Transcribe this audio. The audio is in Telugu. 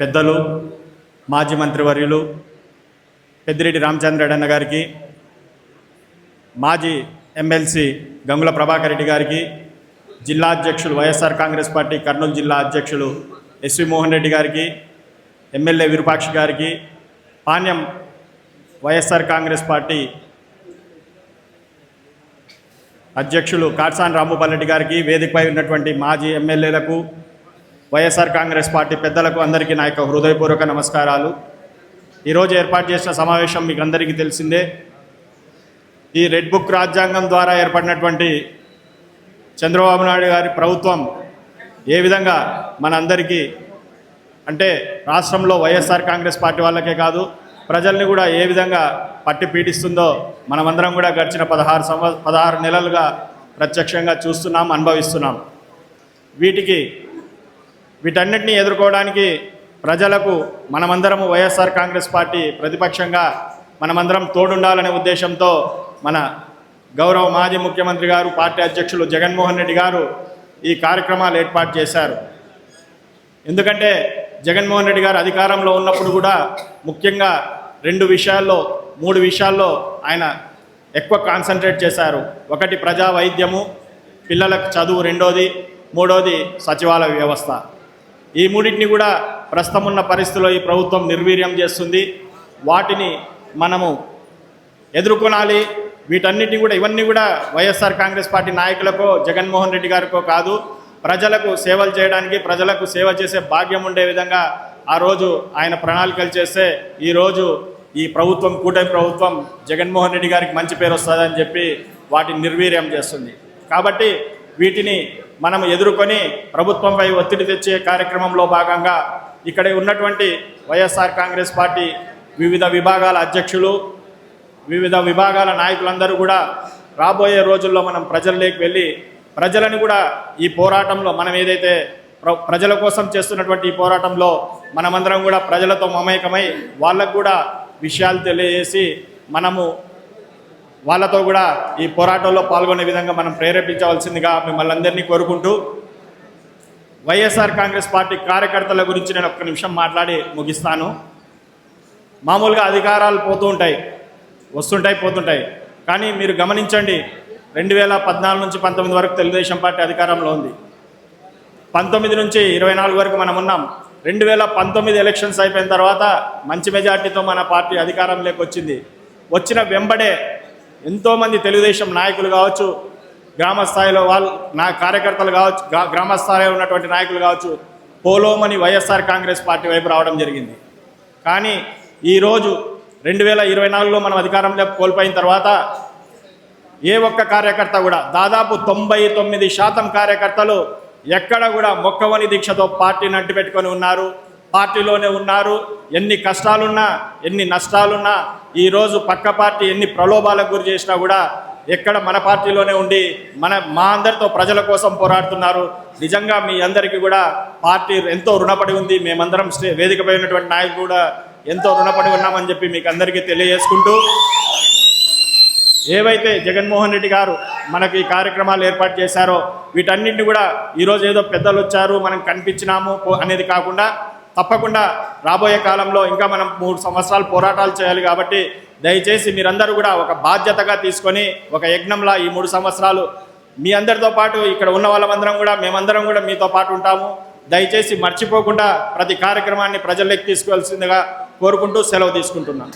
పెద్దలు మాజీ మంత్రివర్యులు పెద్దిరెడ్డి రామచంద్రరెడ్డి అన్న గారికి, మాజీ ఎమ్మెల్సీ గంగుల ప్రభాకర్ రెడ్డి గారికి, జిల్లా అధ్యక్షులు వైఎస్ఆర్ కాంగ్రెస్ పార్టీ కర్నూలు జిల్లా అధ్యక్షులు ఎస్వి మోహన్ రెడ్డి గారికి, ఎమ్మెల్యే విరూపాక్ష గారికి, పాణ్యం వైఎస్ఆర్ కాంగ్రెస్ పార్టీ అధ్యక్షులు కాట్సాని రాంభూపాల్ రెడ్డి గారికి, వేదికపై ఉన్నటువంటి మాజీ ఎమ్మెల్యేలకు, వైఎస్ఆర్ కాంగ్రెస్ పార్టీ పెద్దలకు అందరికీ నా యొక్క హృదయపూర్వక నమస్కారాలు. ఈరోజు ఏర్పాటు చేసిన సమావేశం మీకు అందరికీ తెలిసిందే. ఈ రెడ్ బుక్ రాజ్యాంగం ద్వారా ఏర్పడినటువంటి చంద్రబాబు నాయుడు గారి ప్రభుత్వం ఏ విధంగా మనందరికీ అంటే రాష్ట్రంలో వైఎస్ఆర్ కాంగ్రెస్ పార్టీ వాళ్ళకే కాదు ప్రజల్ని కూడా ఏ విధంగా పట్టి పీడిస్తుందో మనమందరం కూడా గడిచిన 16 నెలలుగా ప్రత్యక్షంగా చూస్తున్నాం, అనుభవిస్తున్నాం. వీటన్నిటిని ఎదుర్కోవడానికి ప్రజలకు మనమందరము వైఎస్ఆర్ కాంగ్రెస్ పార్టీ ప్రతిపక్షంగా మనమందరం తోడుండాలనే ఉద్దేశంతో మన గౌరవ మాజీ ముఖ్యమంత్రి గారు, పార్టీ అధ్యక్షులు జగన్మోహన్ రెడ్డి గారు ఈ కార్యక్రమాలు ఏర్పాటు చేశారు. ఎందుకంటే జగన్మోహన్ రెడ్డి గారు అధికారంలో ఉన్నప్పుడు కూడా ముఖ్యంగా 3 విషయాల్లో ఆయన ఎక్కువ కాన్సన్ట్రేట్ చేశారు. ఒకటి ప్రజా వైద్యము, పిల్లలకు చదువు రెండోది, మూడోది సచివాలయ వ్యవస్థ. ఈ మూడింటిని కూడా ప్రస్తుతం ఉన్న పరిస్థితుల్లో ఈ ప్రభుత్వం నిర్వీర్యం చేస్తుంది. వాటిని మనము ఎదుర్కొనాలి. వీటన్నిటిని కూడా ఇవన్నీ కూడా వైఎస్ఆర్ కాంగ్రెస్ పార్టీ నాయకులకో జగన్మోహన్ రెడ్డి గారికో కాదు, ప్రజలకు సేవలు చేయడానికి, ప్రజలకు సేవ చేసే భాగ్యం ఉండే విధంగా ఆ రోజు ఆయన ప్రణాళికలు చేస్తే ఈరోజు ఈ ప్రభుత్వం, కూటమి ప్రభుత్వం జగన్మోహన్ రెడ్డి గారికి మంచి పేరు వస్తుందని చెప్పి వాటిని నిర్వీర్యం చేస్తుంది. కాబట్టి వీటిని మనం ఎదుర్కొని ప్రభుత్వంపై ఒత్తిడి తెచ్చే కార్యక్రమంలో భాగంగా ఇక్కడ ఉన్నటువంటి వైఎస్ఆర్ కాంగ్రెస్ పార్టీ వివిధ విభాగాల అధ్యక్షులు, వివిధ విభాగాల నాయకులందరూ కూడా రాబోయే రోజుల్లో మనం ప్రజల్లోకి వెళ్ళి ప్రజలను కూడా ఈ పోరాటంలో మనం ఏదైతే ప్రజల కోసం చేస్తున్నటువంటి ఈ పోరాటంలో మనమందరం కూడా ప్రజలతో మమేకమై వాళ్ళకు కూడా విషయాలు తెలియజేసి మనము వాళ్ళతో కూడా ఈ పోరాటంలో పాల్గొనే విధంగా మనం ప్రేరేపించవలసిందిగా మిమ్మల్ని అందరినీ కోరుకుంటూ, వైఎస్ఆర్ కాంగ్రెస్ పార్టీ కార్యకర్తల గురించి నేను ఒక్క నిమిషం మాట్లాడి ముగిస్తాను. మామూలుగా అధికారాలు వస్తుంటాయి పోతుంటాయి. కానీ మీరు గమనించండి, 2014 నుంచి 19 వరకు తెలుగుదేశం పార్టీ అధికారంలో ఉంది. 19 నుంచి 24 వరకు మనం ఉన్నాం. 2019 ఎలక్షన్స్ అయిపోయిన తర్వాత మంచి మెజార్టీతో మన పార్టీ అధికారంలోకి వచ్చింది. వచ్చిన వెంబడే ఎంతోమంది తెలుగుదేశం నాయకులు కావచ్చు, గ్రామస్థాయిలో నా కార్యకర్తలు కావచ్చు, గ్రామస్థాయిలో ఉన్నటువంటి నాయకులు కావచ్చు, పోలోమని వైఎస్ఆర్ కాంగ్రెస్ పార్టీ వైపు రావడం జరిగింది. కానీ ఈరోజు 2024లో మనం అధికారంలో కోల్పోయిన తర్వాత ఏ ఒక్క కార్యకర్త కూడా, దాదాపు 99% కార్యకర్తలు ఎక్కడ కూడా మొక్కవని దీక్షతో పార్టీని అంటిపెట్టుకొని ఉన్నారు, పార్టీలోనే ఉన్నారు. ఎన్ని కష్టాలున్నా, ఎన్ని నష్టాలున్నా, ఈరోజు పక్క పార్టీ ఎన్ని ప్రలోభాలకు గురి చేసినా కూడా ఎక్కడ మన పార్టీలోనే ఉండి మా అందరితో ప్రజల కోసం పోరాడుతున్నారు. నిజంగా మీ అందరికీ కూడా పార్టీ ఎంతో రుణపడి ఉంది. మేమందరం వేదికపై ఉన్నటువంటి నాయకులు కూడా ఎంతో రుణపడి ఉన్నామని చెప్పి మీకు అందరికీ తెలియజేసుకుంటూ, ఏవైతే జగన్మోహన్ రెడ్డి గారు మనకి ఈ కార్యక్రమాలు ఏర్పాటు చేశారో వీటన్నింటినీ కూడా ఈరోజు ఏదో పెద్దలు వచ్చారు మనం కనిపించినాము అనేది కాకుండా తప్పకుండా రాబోయే కాలంలో ఇంకా మనం 3 సంవత్సరాలు పోరాటాలు చేయాలి. కాబట్టి దయచేసి మీరందరూ కూడా ఒక బాధ్యతగా తీసుకొని ఒక యజ్ఞంలా ఈ 3 సంవత్సరాలు మీ అందరితో పాటు ఇక్కడ ఉన్న వాళ్ళమందరం కూడా మేమందరం కూడా మీతో పాటు ఉంటాము. దయచేసి మర్చిపోకుండా ప్రతి కార్యక్రమాన్ని ప్రజల్లోకి తీసుకువెళ్సిందిగా కోరుకుంటూ సెలవు తీసుకుంటున్నాను.